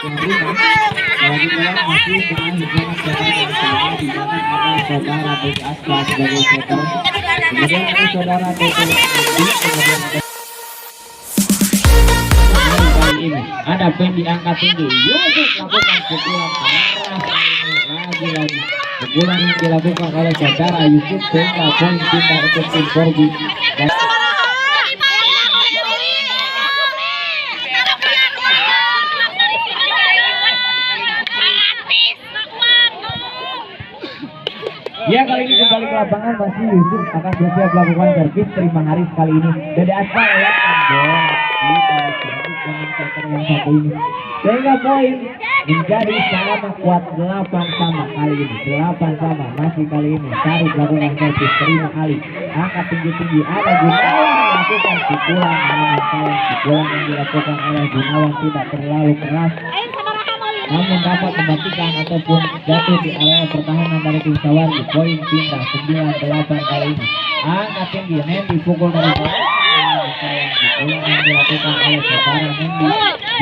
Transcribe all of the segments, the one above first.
Lagi dalam masih dengan hubungan dengan di mana ada saudara Budi Aspa sebagai setter. Kemudian ada saudara Toto Andi, kemudian kali ini ada Pendi angkat tinggi. Yusuf lakukan pukulan keras lagi. Pukulan yang dilakukan oleh saudara Yusuf sehingga poin pindah untuk tim Korbi. Ya, kali ini kembali ke lapangan masih Yusuf akan bersiap melakukan servis. Terima Haris kali ini Dede Aspa ya bola kita servis dengan setter yang satu ini sehingga poin menjadi sama kuat 8 sama kali ini 8 sama masih kali ini Syarif melakukan servis. Terima Ali angkat tinggi ada Gunawan melakukan pukulan pukulan yang dilakukan oleh Gunawan tidak terlalu keras namun dapat mematikan ataupun jatuh di area pertahanan dari tim Sawargi. Poin pindah 9-8 kali ini. Angkat tinggi Nendi pukul dari bawah. Pukulan yang dilakukan oleh saudara Nendi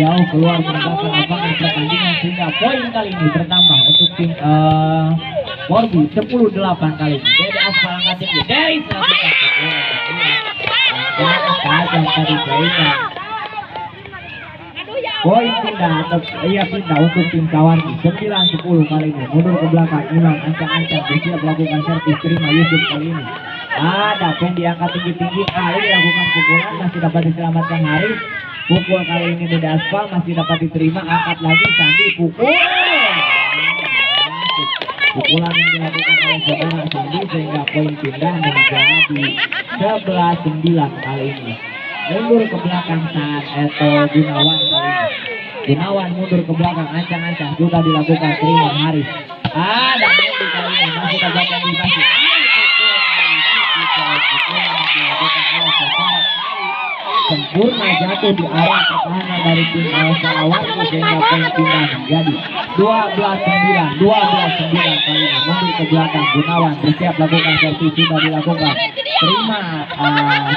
jauh keluar meninggalkan lapangan pertandingan sehingga poin kali ini bertambah untuk tim Korbi 10-8 kali ini. Dede Aspa angkat tinggi dari melakukan pukulan tadi sehingga poin pindah untuk tim Sawargi 9-10 kali ini. Mundur ke belakang Imam ancang-ancang bersiap melakukan servis. Terima Yusuf kali ini ada Pendi angkat tinggi Ali lakukan pukulan masih dapat diselamatkan Haris. Pukul kali ini Dede Aspa masih dapat diterima. Angkat lagi Sandi pukulan yang dilakukan oleh saudara Sandi sehingga poin pindah menjadi 11-9 kali ini. Mundur ke belakang saat Gunawan kali ini. Gunawan mundur ke belakang ancang-ancang sudah dilakukan. Terima Haris ada Mendi kali ini masih dapat dikasih sempurna jatuh di area pertahanan dari tim Sawargi sehingga poin pindah menjadi 12-9 kali ini. Mundur ke belakang Gunawan bersiap lakukan servis sudah dilakukan. Terima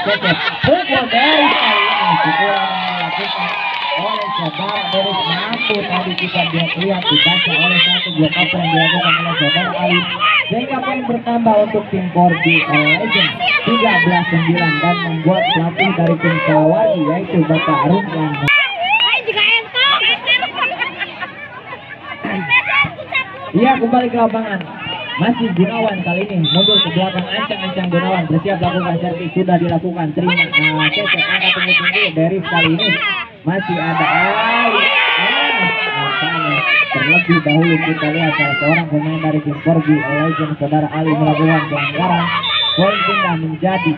Cecep pukul dari kali ini pukulan yang dilakukan oleh saudara Deris mampu tadi kita lihat dibaca oleh satu blok up yang dilakukan oleh saudara Ali sehingga poin bertambah untuk tim Korbi Legend 13-9 dan membuat pelatih dari tim Sawargi yaitu Bapak Rumlan. Iya, kembali ke lapangan masih Gunawan kali ini mundur ke belakang ancang-ancang Gunawan bersiap lakukan servis sudah dilakukan. Terima Cecep angkat tinggi dari kali ini masih ada terlebih dahulu kita lihat salah seorang pemain dari tim Korbi Legend saudara Ali melakukan pelanggaran. Poin pindah menjadi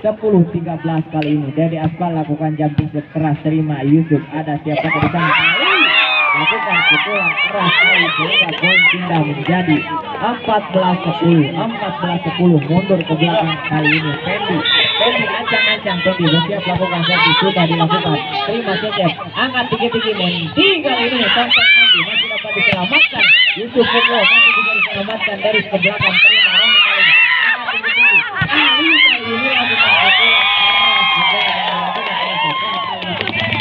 10-13 kali ini. Dede Aspa lakukan jumping set keras. Terima Yusuf ada siapa di sana lakukan pukulan keras kali sehingga poin pindah menjadi 14-10 mundur ke belakang kali ini. Pendi ancang-ancang Pendi bersiap lakukan servis sudah dilakukan. Terima Cecep angkat tinggi Mendi kali ini kontak Mendi masih dapat diselamatkan. Yusuf pukul masih bisa diselamatkan dari ke belakang. Terima Roni kali ini angkat tinggi Ali kali ini lakukan pukulan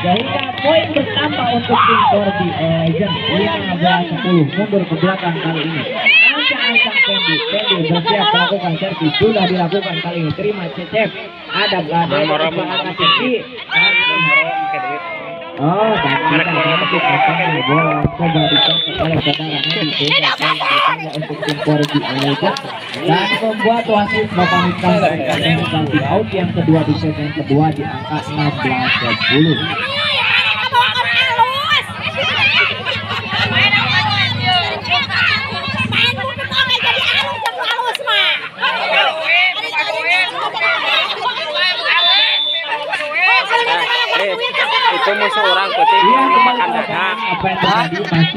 sehingga poin bertambah untuk tim Korbi Legend 15-10 mundur ke belakang kali ini. Ancang-ancang Pendi bersiap melakukan servis sudah dilakukan kali ini. Terima Cecep ada angkat tinggi. Oh, dan kita masuk ke bola coba dicetak oleh saudara Nedi sehingga untuk tim Korbi Legend dan membuat wasit memanitkan penalti out yang kedua di set yang kedua di angka 16-10. Itu musuh orang putih makan dana.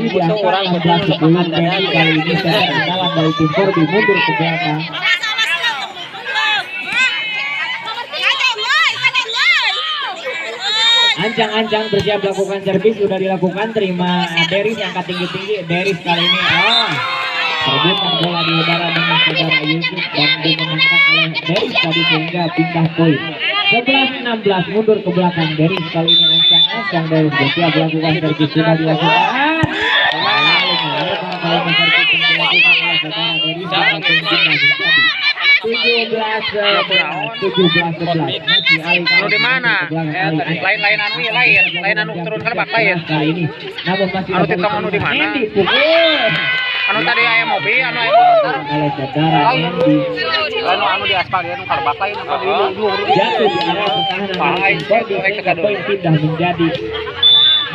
Musuh orang putih makan dana kali ini saya andalan dari tim Korbi mundur ke belakang. Ancang-ancang bersiap melakukan servis sudah dilakukan. Terima Deris angkat tinggi Deris kali ini perebutan bola di udara dengan saudara Yusuf dan dimenangkan oleh Deris tadi sehingga pindah poin 11-16 mundur ke belakang. Deris kali ini ancang-ancang Deris bersiap melakukan servis sudah dilakukan. kali ini servis yang dilakukan oleh saudara dari saudara poin pindah menjadi 17-11 masih Ali Anu di mana? Lain anu turun ke lebak lain. kali ini namun masih Anu titong anu di mana? Andy pukul Anu tadi aya mobil, anu aya motor. oleh saudara Andy Anu di aspal anu ka lebak lain apa di luhur. jatuh di area pertahanan dari tim poin pindah menjadi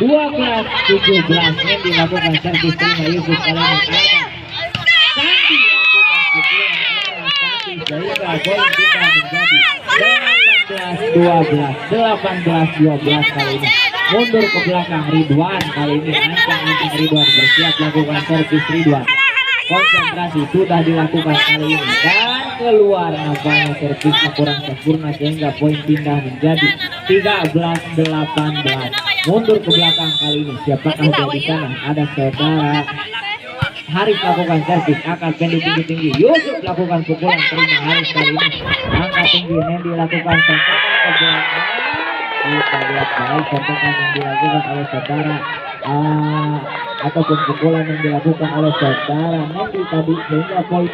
12-17 yang dilakukan servis terima Yusuf kali ini ada Sandi lakukan pukulan keras Sandi sehingga poin pindah menjadi 18-12 kali ini mundur ke belakang Ridwan kali ini ancang-ancang Ridwan bersiap lakukan servis Ridwan konsentrasi sudah dilakukan kali ini dan keluar nampaknya servisnya kurang sempurna sehingga poin pindah menjadi 13-18 mundur ke belakang kali ini siapakah di sana ada saudara Haris lakukan servis angkat pendek tinggi-tinggi Yusuf lakukan pukulan terima Haris kali ini angkat tinggi Nendi lakukan sentuhan ke belakang kita lihat baik sentuhan yang dilakukan oleh saudara ataupun pukulan yang dilakukan oleh saudara Nendi tadi sehingga poin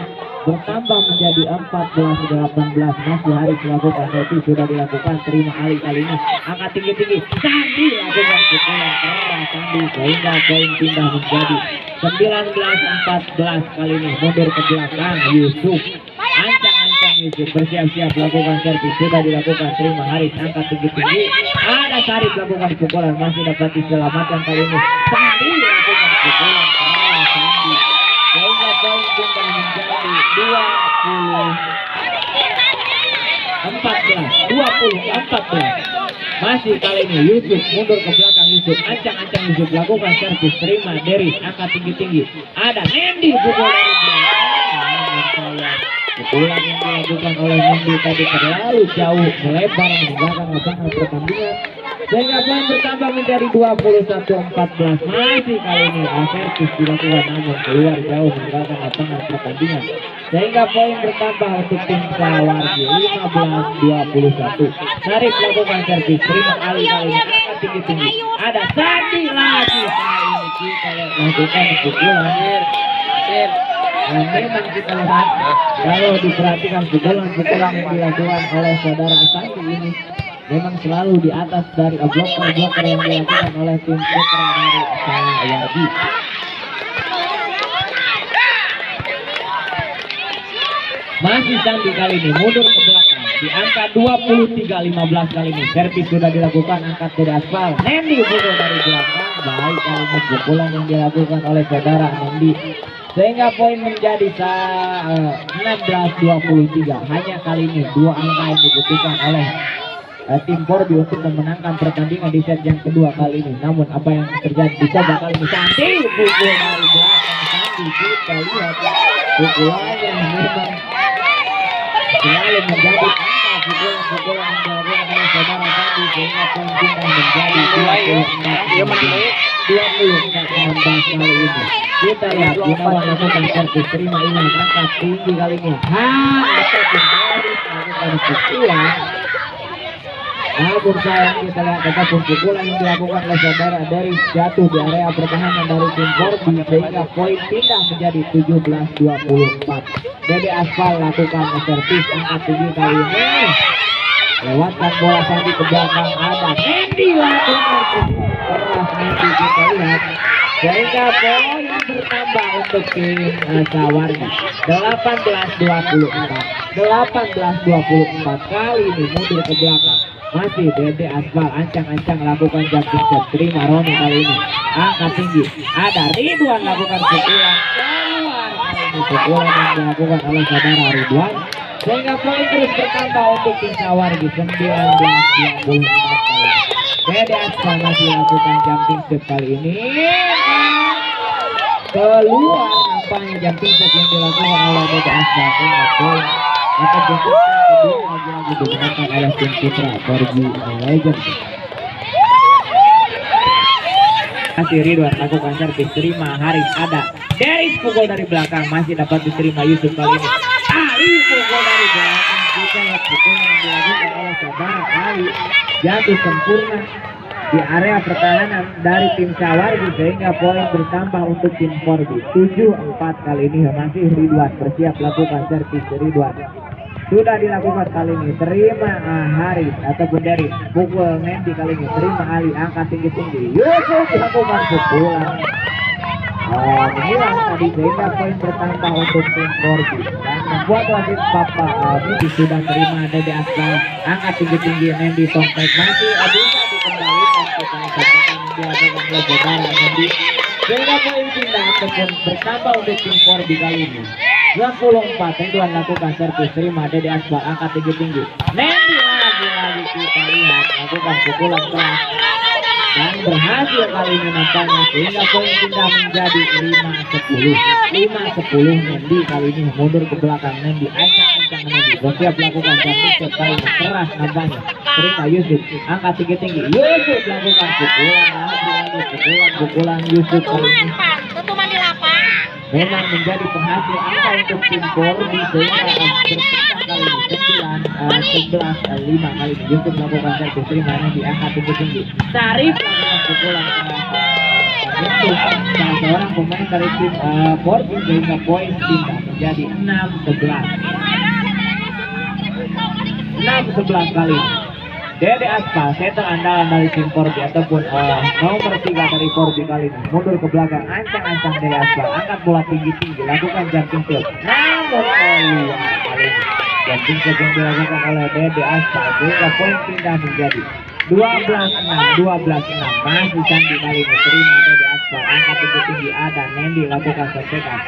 bertambah menjadi 14-18 masih Haris melakukan servis sudah dilakukan terima Ali kali ini angkat tinggi-tinggi Sandi lakukan pukulan keras Sandi sehingga poin pindah menjadi 19-14 kali ini mundur ke belakang Yusuf ancang-ancang Yusuf bersiap-siap lakukan servis sudah dilakukan terima Haris angkat tinggi-tinggi ada Sarif lakukan pukulan masih dapat diselamatkan kali ini Sandi lakukan pukulan keras Sandi sehingga poin pindah menjadi 20-14 masih kali ini Yusuf mundur ke belakang Yusuf ancang-ancang Yusuf lakukan servis terima Deris angkat tinggi-tinggi ada Nendi pukul dari belakang pukulan yang dilakukan oleh Nendi tadi terlalu jauh melebar meninggalkan lapangan pertandingan sehingga poin bertambah menjadi 21-14 masih kali ini servis dilakukan namun keluar jauh meninggalkan lapangan pertandingan sehingga poin bertambah untuk tim Sawargi 15-21 Sarif lakukan servis terima Ali kali ini angkat tinggi-tinggi ada Sandi lagi kali ini kita lakukan pukulan memang kita lihat kalau diperhatikan pukulan yang dilakukan oleh saudara Sandi ini memang selalu di atas dari bloker-bloker yang dilakukan oleh tim putra dari Sawargi. Masih Sandi kali ini mundur ke belakang di angka 23-15 kali ini servis sudah dilakukan angkat dari aspal Nendi pukul dari belakang baik kali ini pukulan yang dilakukan oleh saudara Nendi sehingga poin menjadi 16-23 hanya kali ini dua angka yang dibutuhkan oleh tim Borbi untuk memenangkan pertandingan di set yang kedua kali ini namun apa yang terjadi dicoba kali ini Sandi pukul dari belakang Sandi kita lihat pukulannya memang selalu menjadi angka pukulan yang dilakukan oleh saudara Sandi sehingga poin pindah menjadi 24-16 kali ini kita lihat Gunawan lakukan servis terima ini angkat tinggi kali ini melakukan pukulan namun sayang kita lihat ataupun pukulan yang dilakukan oleh saudara dari jatuh di area pertahanan dari tim Borbi sehingga poin pindah menjadi 17-24 Dede Aspal lakukan servis angkat tinggi kali ini lewatkan bola Sandi ke belakang ada Nendi lakukan keras Nendi kita lihat sehingga poin bertambah untuk tim Sawargi 18-24 kali ini mundur ke belakang masih Dede Aspal ancang-ancang lakukan jumping set terima Roni kali ini angkat tinggi ada Ridwan lakukan pukulan keluar kali ini pukulan yang dilakukan oleh saudara Ridwan sehingga poin terus bertambah untuk tim Sawargi 19-24 kali ini Dede Aspal masih lakukan jumping set kali ini keluar nampaknya jumping set yang dilakukan oleh Dede Aspal sehingga poin atau kedua lagi digunakan oleh tim putra Borbi Legend. Masih Ridwan lakukan servis terima Haris ada Deris pukul dari belakang masih dapat diterima Yusuf kali ini Ali pukul dari belakang kita lihat pukul yang dilakukan oleh saudara Ali jatuh sempurna di area pertahanan dari tim Sawargi sehingga poin bertambah untuk tim Korbi. 7-4 kali ini masih Ridwan bersiap lakukan servis. Ridwan sudah dilakukan kali ini, terima Haris ataupun dari pukul Nendi kali ini, terima Ali angkat tinggi-tinggi, Yusuf dilakukan pukulan menghilang tadi sehingga poin bertambah untuk tim Korbi dan membuat wasit Papa Midi sudah terima. Dede Asal angkat tinggi-tinggi, Nendi Tongpek masih bisa dikembalikan ke saudara dilakukan oleh saudara Nendi sehingga poin pindah ataupun bertambah untuk tim Korbi kali ini. 24 Ridwan lakukan servis, terima Dede Asbal angkat tinggi-tinggi, Nendi lagi kita lihat lakukan pukulan keras dan berhasil kali ini nampaknya sehingga poin pindah menjadi 5-10. Nendi kali ini mundur ke belakang, Nendi ancang-ancang, Nendi bersiap lakukan servis kali ini keras nampaknya, terima Yusuf angkat tinggi-tinggi, Yusuf lakukan pukulan Yusuf kali ini memang menjadi penghasil angka untuk tim Korbi sehingga berpisah kali ini 11-5 kali ini. Yusuf melakukan servis, terima Nendi angkat tinggi-tinggi, Sarif melakukan pukulan itu salah seorang pemain dari tim Korbi sehingga poin pindah menjadi 6-11 kali ini. Dede Aspal setter andalan dari tim Korbi ataupun nomor 3 dari Korbi kali ini mundur ke belakang, ancang-ancang Dede Aspal angkat bola tinggi-tinggi, lakukan jumping shot namun keluar kali ini. Jumping shot yang dilakukan oleh Dede Aspal sehingga poin pindah menjadi 12-6 masih Sandi kali ini, terima Dede Aspal angkat tinggi-tinggi, ada Nendi lakukan sontekan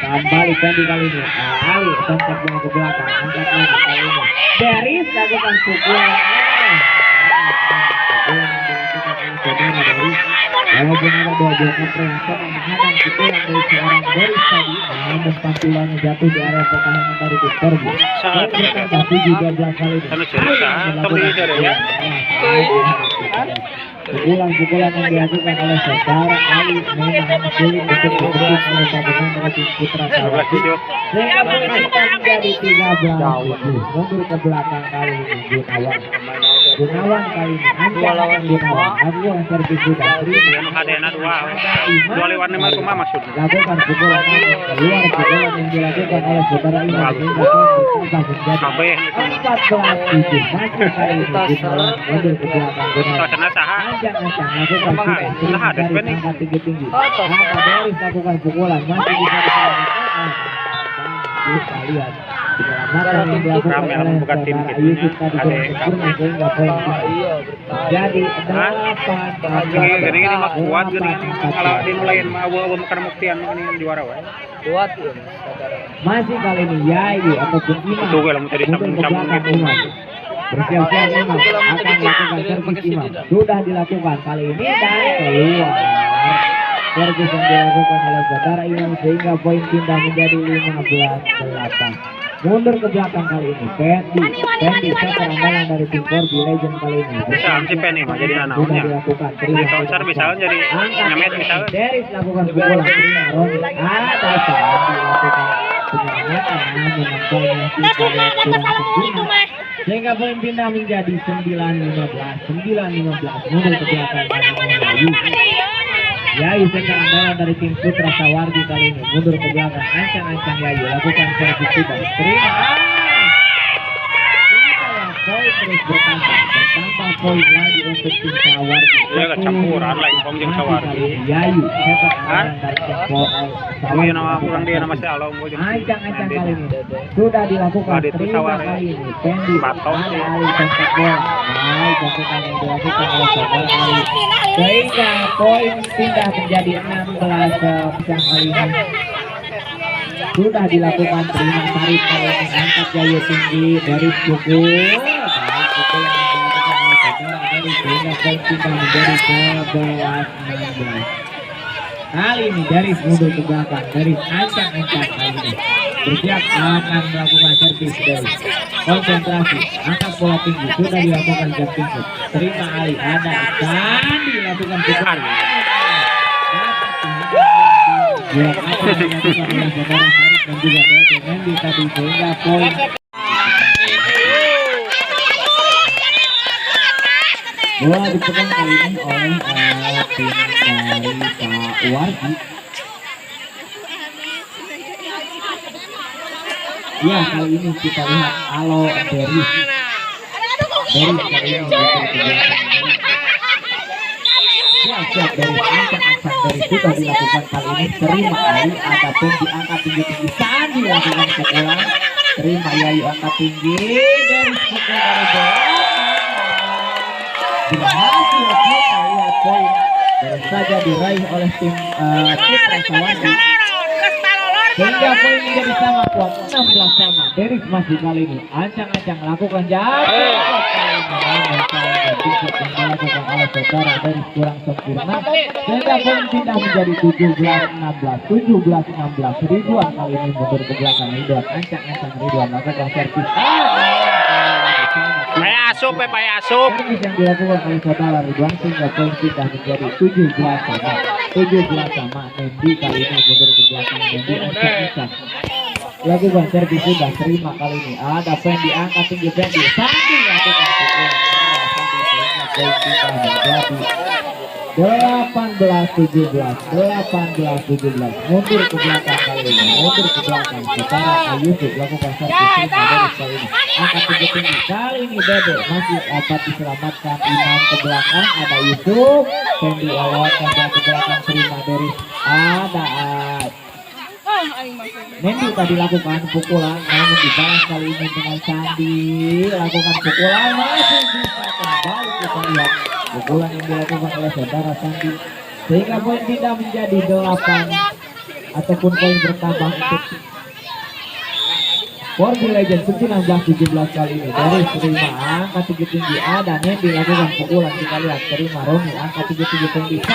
kembali Sandi kali ini, Ali sontek bola ke belakang, angkat lagi kali ini Deris lakukan pukulan walaupun ada 2 bola kepre yang sama menghadang pukulan dari seorang Deris tadi, namun pantulannya jatuh di area pertahanan dari tim Korbi. Poin bertambah 7-12 kali ini. Pukulan yang dilakukan oleh saudara Ali memang sulit untuk diberikan oleh pemain dari tim Putra Sawargi sehingga poin menjadi 13-7. Mundur ke belakang kali ini Gunawan kali ini ancaman Gunawan lakukan servis sudah terima lakukan pukulan keluar pukulan yang dilakukan oleh saudara ini sehingga poin bertambah menjadi 14-7 masih kali ini Gunawan mundur ke belakang Gunawan ancang-ancang lakukan sudah dari angkat tinggi-tinggi, angkat Deris lakukan pukulan masih bisa diselamatkan. Kita lihat diselamatkan yang dilakukan oleh saudara Yusuf tadi sempurna sehingga poin jadi 8-4. Masih kali ini Yayu ataupun Imam untuk ke belakang Imam. Bersiap-siap Imam akan melakukan servis Imam, sudah dilakukan kali ini dan keluar servis yang dilakukan oleh saudara Imam sehingga poin pindah menjadi 15-8. Mundur ke belakang kali ini Pendi setter andalan dari tim Korbi Legend kali ini sudah dilakukan, terima jadi nyamet misalnya Deris lakukan pukulan, terima Roni ada saat dilakukan penyelamatan namun nampaknya kita lihat kurang sempurna sehingga poin pindah menjadi 9-15. Mundur ke belakang Yayu setter andalan dari tim Putra Sawargi kali ini mundur ke belakang, ancang-ancang Yayu lakukan servis sudah terima poin terus bertambah poin lagi untuk tim Sawargi. Campuran lain jeung Sawargi. Yayu setter andalan dari tim Sawargi ancang-ancang kali ini sudah dilakukan, terima kali ini Pendi Ali sontek bola baik lakukan yang dilakukan oleh saudara Ali sehingga poin pindah menjadi 16 kali ini sudah dilakukan, terima Sarif kali ini angkat Yayu tinggi dari pukul yang dilakukan oleh saudara Ali sehingga poin pindah menjadi 11-16. Kali ini Deris mundur ke belakang, Deris ancang-ancang kali ini bersiap akan melakukan servis. Deris konsentrasi, angkat bola tinggi, sudah dilakukan jumping shot, terima Ali ada dan dilakukan pukulan buat apa yang dilakukan oleh saudara Sarif dan juga Dede Nendi tadi sehingga poin Bola dipegang kali ini oleh tim dari Kak Wargi. Ya, kali ini kita lihat Alo Deris kali ini siap dari ancang-ancang dari sudah dilakukan kali ini. Terima Ayu, ataupun diangkat tinggi-tinggi Sandi lakukan pukulan. Terima Yayu, angkat tinggi dari pukul dari bola. Berhasil kita lihat poin baru saja diraih oleh tim Citra Sawargi. Sehingga poin menjadi sama kuat 16 sama. Deris masih kali ini ancang-ancang lakukan jatuh melakukan oleh saudara Deris kurang sempurna, sehingga poin pindah menjadi 17-16 Ridwan kali ini mundur ke belakang. Ridwan ancang-ancang Ridwan lakukan servis Asup servis yang dilakukan oleh saudara Ridwan, sehingga poin pindah menjadi 17 sama. Nendi kali ini mundur ke belakang. Nendi ancang-ancang lakukan servis sudah. Terima kali ini ada poin diangkat tinggi Fendi Sandi lakukan pukulan. Poin pindah menjadi 18-17 mundur ke belakang kali ini. Mundur ke belakang saudara Yusuf lakukan servis dari kali ini. Angkat tinggi kali ini Dede masih dapat diselamatkan. Imam ke belakang, ada Yusuf. Fendi lewatkan ke belakang. Terima dari ada Nendi tadi lakukan pukulan, namun dibalas kali ini dengan Sandi lakukan pukulan, masih bisa kembali. Kita lihat pukulan yang dilakukan oleh saudara Sandi, sehingga poin tidak menjadi 8 ataupun poin bertambah untuk Wargi Legend 19-17 kali ini. Dari terima angkat tinggi-tinggi ada Nendi lakukan pukulan. Kita lihat terima Roni angkat tinggi-tinggi Sandi kali ini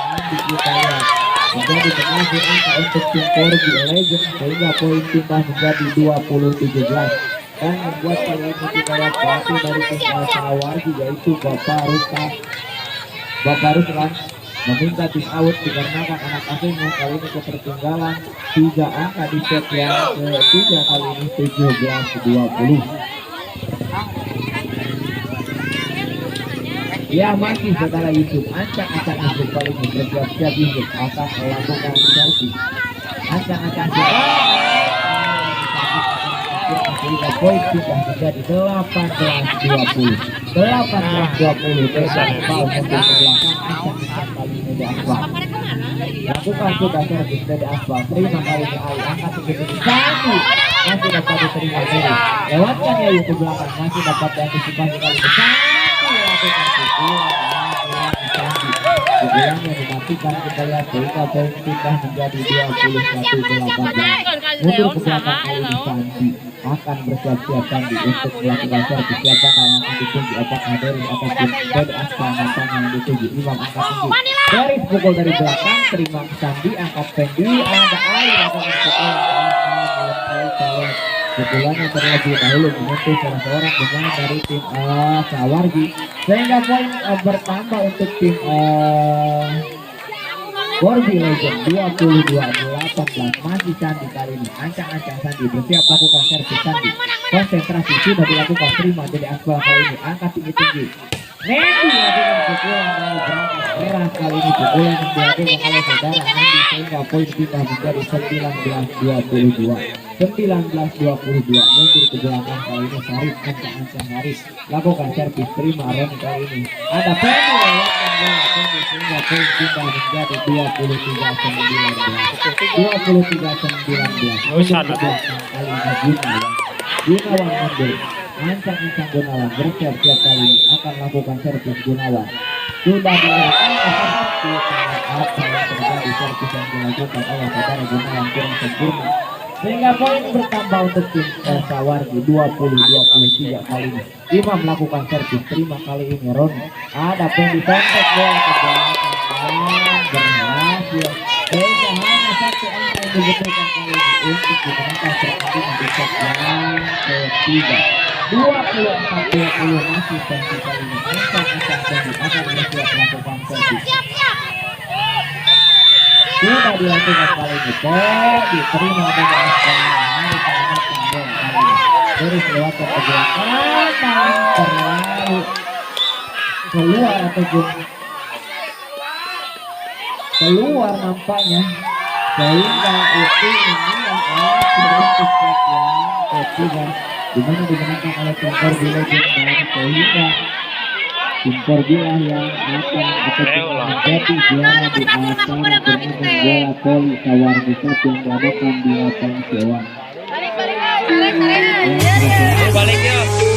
lagi kita lihat menjadi berhasil angka untuk tim Wargi Legend, sehingga poin pindah menjadi 20-17 dan membuat kali ini kita lihat pelatih dari tim Wargi yaitu Bapak Ruslan meminta tim out dikarenakan anak asingnya kali ini ketertinggalan 3 angka di set yang ketiga kali ini 17-20. Ya, masih saudara Yusuf ancang-ancang Yusuf kali ini bersiap-siap. Yusuf akan melakukan servis ancang-ancang sehingga poin sudah menjadi 18-20 besar foul mundur ke belakang. Ancang-ancang kali ini di aspal lakukan sudah servis dari aspal. Terima kali ini Ali angkat tinggi-tinggi satu masih dapat diterima dari lewatkan Yayu ke belakang, masih dapat diantisipasi kali ini lakukan pukulan yang dimatikan. Kita lihat sehingga poin pindah menjadi 21-18 mundur ke belakang. Kali ini Sandi akan bersiap-siap Sandi untuk melakukan servis. Siapa yang akan dituju, apakah dari ataupun dari aspal mantan yang dituju. Imam angkat tinggi dari pukul dari belakang. Terima Sandi angkat Fendi, ada air lakukan pukulan yang terlebih dahulu menyentuh salah seorang pemain dari tim Sawargi, sehingga poin bertambah untuk tim Wargi Legend 22-18. Masih Sandi kali ini ancang-ancang Sandi bersiap lakukan servis. Sandi konsentrasi sudah dilakukan. Terima dari aspal kali ini angkat tinggi-tinggi. Nendi lakukan pukulan dari berangkat merah kali ini. Pukulan yang dilakukan oleh saudara Nendi, sehingga poin pindah menjadi 19-22 mundur ke belakang. Kali ini Sarif ancang-ancang Haris lakukan servis. Terima Roni kali ini ada Fendi lewatkan bola Fendi, sehingga poin pindah menjadi 23-19 mundur ke belakang. Kali ini Gunawan mundur ancang-ancang Gunawan bersiap-siap kali ini akan lakukan servis. Gunawan sudah dilakukan apa yang terjadi, servis yang dilakukan oleh saudara Gunawan kurang sempurna, sehingga poin bertambah untuk tim Sawargi 20-23 kali ini. Imam melakukan servis. Terima kali ini Roni ada Fendi tontek bola ke belakang berhasil, sehingga hanya satu angka yang dibutuhkan kali ini untuk dimenangkan pertandingan di set yang ketiga. 24-20 masih Fendi kali ini. Ancang-ancang Fendi akan bersiap melakukan servis. Sudah dilakukan kali ini. Diterima dengan aspal. Mari kita lihat bola kali ini. terus lewat ke pergerakan terlalu keluar ataupun keluar nampaknya, sehingga itu ini yang sudah cepat yang ketiga dimana dimenangkan oleh tim Corby Legend, dan sehingga tim Corby lah yang akan ataupun menjadi juara di acara turnamen bola voli Sawarni Cup yang diadakan di lapangan Sewan. Balik ya.